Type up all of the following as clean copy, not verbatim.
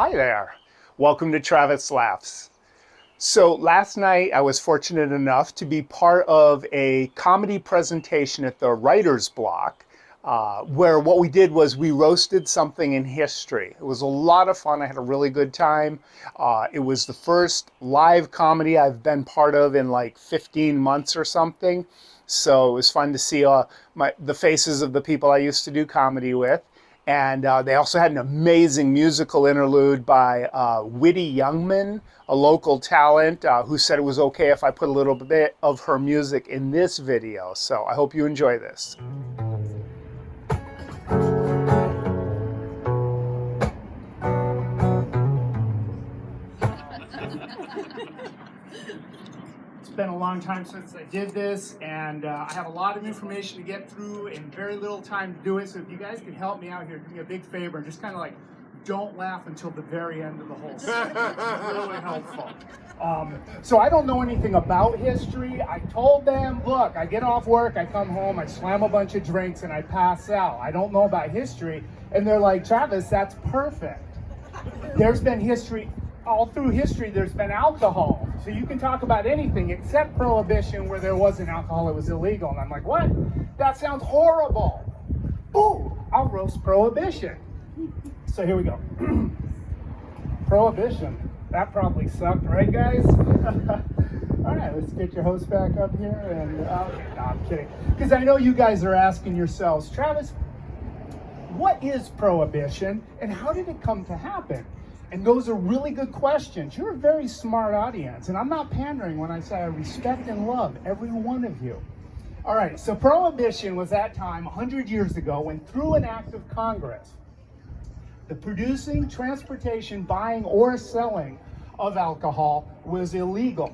Hi there. Welcome to Travis Laughs. So last night I was fortunate enough to be part of a comedy presentation at the Writer's Block where what we did was we roasted something in history. It was a lot of fun. I had a really good time. It was the first live comedy I've been part of in like 15 months or something. So it was fun to see the faces of the people I used to do comedy with. And they also had an amazing musical interlude by Whitty Youngman, a local talent, who said it was okay if I put a little bit of her music in this video. So I hope you enjoy this. It's been a long time since I did this, and I have a lot of information to get through and very little time to do it. So if you guys could help me out here, do me a big favor, and just kind of like don't laugh until the very end of the whole story. It's really helpful. So I don't know anything about history. I told them, look, I get off work, I come home, I slam a bunch of drinks, and I pass out. I don't know about history. And they're like, Travis, that's perfect. There's been history. All through history, there's been alcohol. So you can talk about anything except Prohibition, where there wasn't alcohol, it was illegal. And I'm like, what? That sounds horrible. Ooh, I'll roast Prohibition. So here we go. Prohibition. That probably sucked, right, guys? All right, let's get your host back up here. And okay, no, I'm kidding. Because I know you guys are asking yourselves, Travis, what is Prohibition and how did it come to happen? And those are really good questions. You're a very smart audience, and I'm not pandering when I say I respect and love every one of you. All right, so Prohibition was that time 100 years ago when through an act of Congress, the producing, transportation, buying, or selling of alcohol was illegal.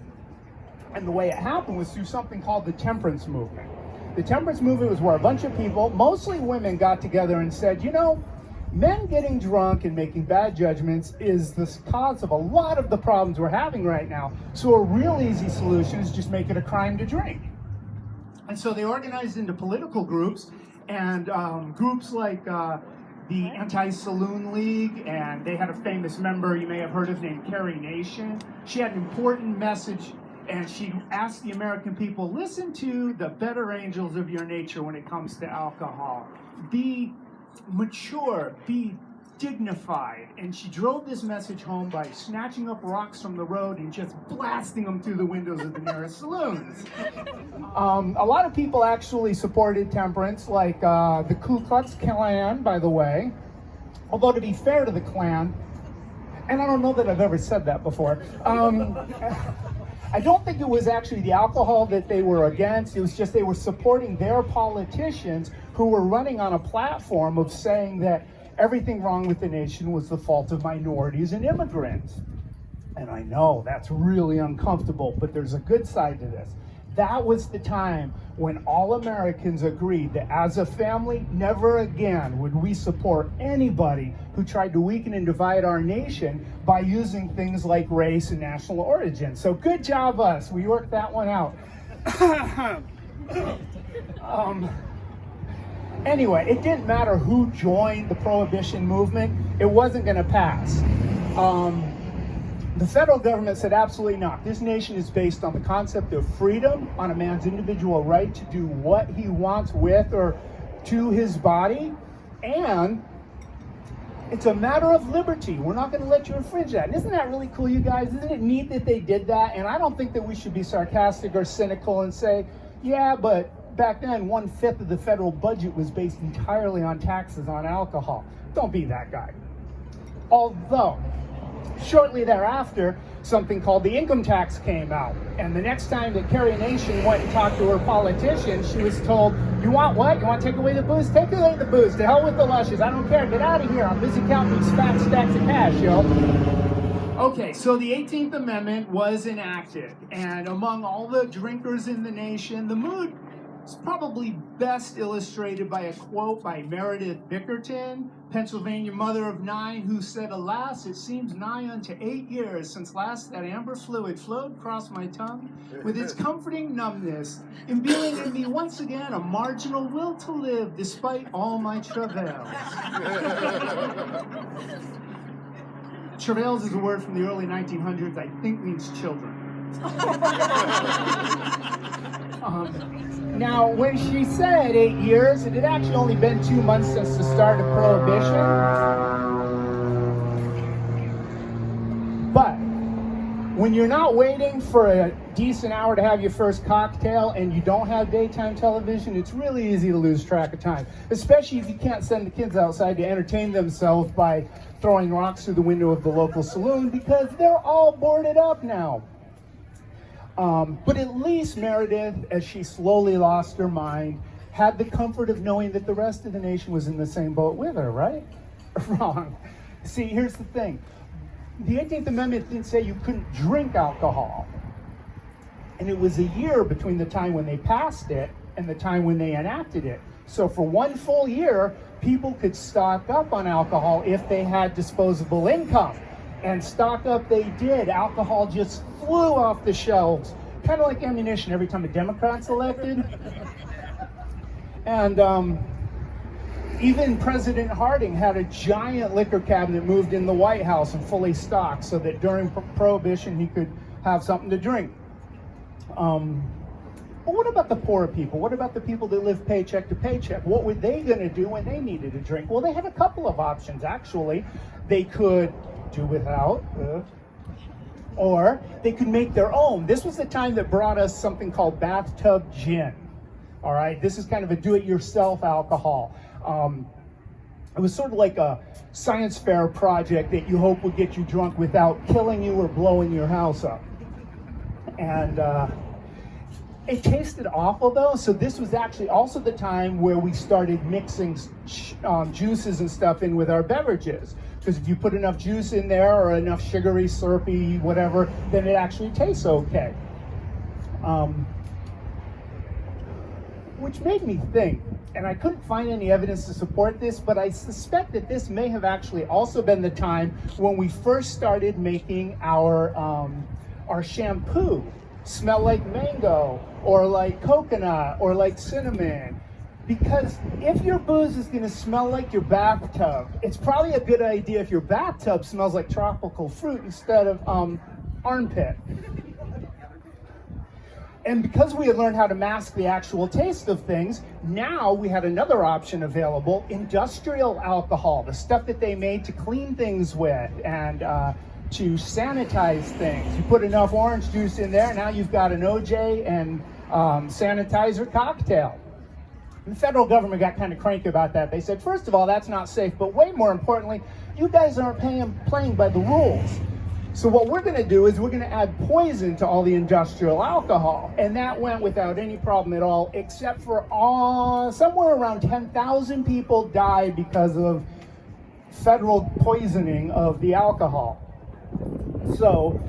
And the way it happened was through something called the temperance movement. The temperance movement was where a bunch of people, mostly women, got together and said, you know, men getting drunk and making bad judgments is the cause of a lot of the problems we're having right now. So a real easy solution is just make it a crime to drink. And so they organized into political groups, and groups like the Anti-Saloon League, and they had a famous member you may have heard of named Carrie Nation. She had an important message, and she asked the American people, listen to the better angels of your nature when it comes to alcohol. Be mature, be dignified. And she drove this message home by snatching up rocks from the road and just blasting them through the windows of the nearest saloons. A lot of people actually supported temperance, like the Ku Klux Klan, by the way. Although, to be fair to the Klan, and I don't know that I've ever said that before, I don't think it was actually the alcohol that they were against. It was just they were supporting their politicians who were running on a platform of saying that everything wrong with the nation was the fault of minorities and immigrants. And I know that's really uncomfortable, but there's a good side to this. That was the time when all Americans agreed that as a family, never again would we support anybody who tried to weaken and divide our nation by using things like race and national origin. So good job, us. We worked that one out. Anyway, it didn't matter who joined the Prohibition movement. It wasn't going to pass. The federal government said absolutely not. This nation is based on the concept of freedom, on a man's individual right to do what he wants with or to his body, and it's a matter of liberty. We're not going to let you infringe that. And isn't that really cool, you guys? Isn't it neat that they did that? And I don't think that we should be sarcastic or cynical and say, yeah, but back then 1/5 of the federal budget was based entirely on taxes on alcohol. Don't be that guy. Although, shortly thereafter, something called the income tax came out. And the next time that Carrie Nation went and talked to her politicians, she was told, you want what? You want to take away the booze? Take away the booze. To hell with the lushes. I don't care. Get out of here. I'm busy counting these fat stacks of cash, yo. Okay, so the 18th Amendment was enacted. And among all the drinkers in the nation, the mood is probably best illustrated by a quote by Meredith Bickerton, Pennsylvania mother of 9, who said, alas, it seems nigh unto 8 years since last that amber fluid flowed across my tongue with its comforting numbness, imbuing in me once again a marginal will to live despite all my travails. travails is a word from the early 1900s, I think means children. Now, when she said 8 years, it had actually only been 2 months since the start of Prohibition. But when you're not waiting for a decent hour to have your first cocktail and you don't have daytime television, it's really easy to lose track of time, especially if you can't send the kids outside to entertain themselves by throwing rocks through the window of the local saloon because they're all boarded up now. But at least Meredith, as she slowly lost her mind, had the comfort of knowing that the rest of the nation was in the same boat with her, right? Wrong. See, here's the thing. The 18th Amendment didn't say you couldn't drink alcohol. And it was a year between the time when they passed it and the time when they enacted it. So for 1 full year, people could stock up on alcohol if they had disposable income. And stock up they did. Alcohol just flew off the shelves, kind of like ammunition every time a Democrat's elected. And even President Harding had a giant liquor cabinet moved in the White House and fully stocked so that during Prohibition he could have something to drink. But what about the poor people? What about the people that live paycheck to paycheck? What were they going to do when they needed a drink? Well, they had a couple of options, actually. They could do without, or they could make their own. This was the time that brought us something called Bathtub Gin. All right, this is kind of a do-it-yourself alcohol. It was sort of like a science fair project that you hope would get you drunk without killing you or blowing your house up. And it tasted awful though, so this was actually also the time where we started mixing juices and stuff in with our beverages. Because if you put enough juice in there or enough sugary, syrupy, whatever, then it actually tastes okay. Which made me think, and I couldn't find any evidence to support this, but I suspect that this may have actually also been the time when we first started making our shampoo smell like mango or like coconut or like cinnamon. Because if your booze is going to smell like your bathtub, it's probably a good idea if your bathtub smells like tropical fruit instead of armpit. And because we had learned how to mask the actual taste of things, now we had another option available, industrial alcohol, the stuff that they made to clean things with and to sanitize things. You put enough orange juice in there, now you've got an OJ and sanitizer cocktail. And the federal government got kind of cranky about that. They said, first of all, that's not safe, but way more importantly, you guys aren't playing by the rules. So what we're going to do is we're going to add poison to all the industrial alcohol. And that went without any problem at all, except for somewhere around 10,000 people died because of federal poisoning of the alcohol. So,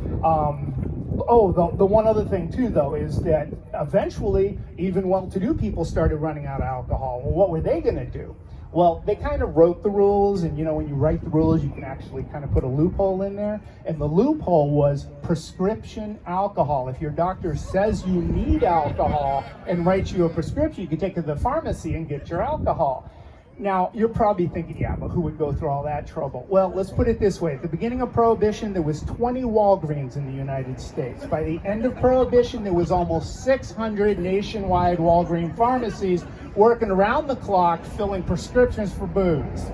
the one other thing too, though, is that eventually even well-to-do people started running out of alcohol. Well, what were they going to do? Well, they kind of wrote the rules, and when you write the rules, you can actually kind of put a loophole in there. And the loophole was prescription alcohol. If your doctor says you need alcohol and writes you a prescription, you can take it to the pharmacy and get your alcohol. Now, you're probably thinking, yeah, but who would go through all that trouble? Well, let's put it this way. At the beginning of Prohibition, there was 20 Walgreens in the United States. By the end of Prohibition, there was almost 600 nationwide Walgreens pharmacies working around the clock filling prescriptions for booze.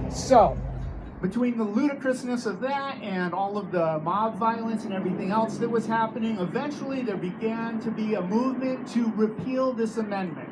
So, between the ludicrousness of that and all of the mob violence and everything else that was happening, eventually there began to be a movement to repeal this amendment,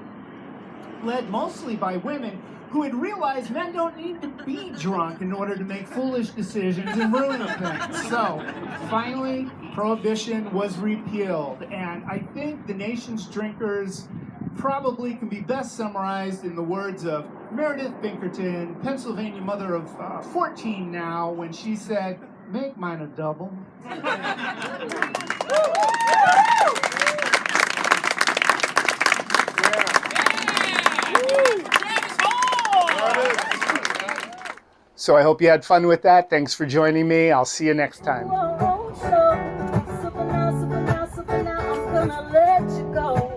led mostly by women who had realized men don't need to be drunk in order to make foolish decisions and ruin things. So, finally, Prohibition was repealed, and I think the nation's drinkers probably can be best summarized in the words of Meredith Pinkerton, Pennsylvania mother of 14 now, when she said, "Make mine a double." So I hope you had fun with that. Thanks for joining me. I'll see you next time. I'm gonna let you go.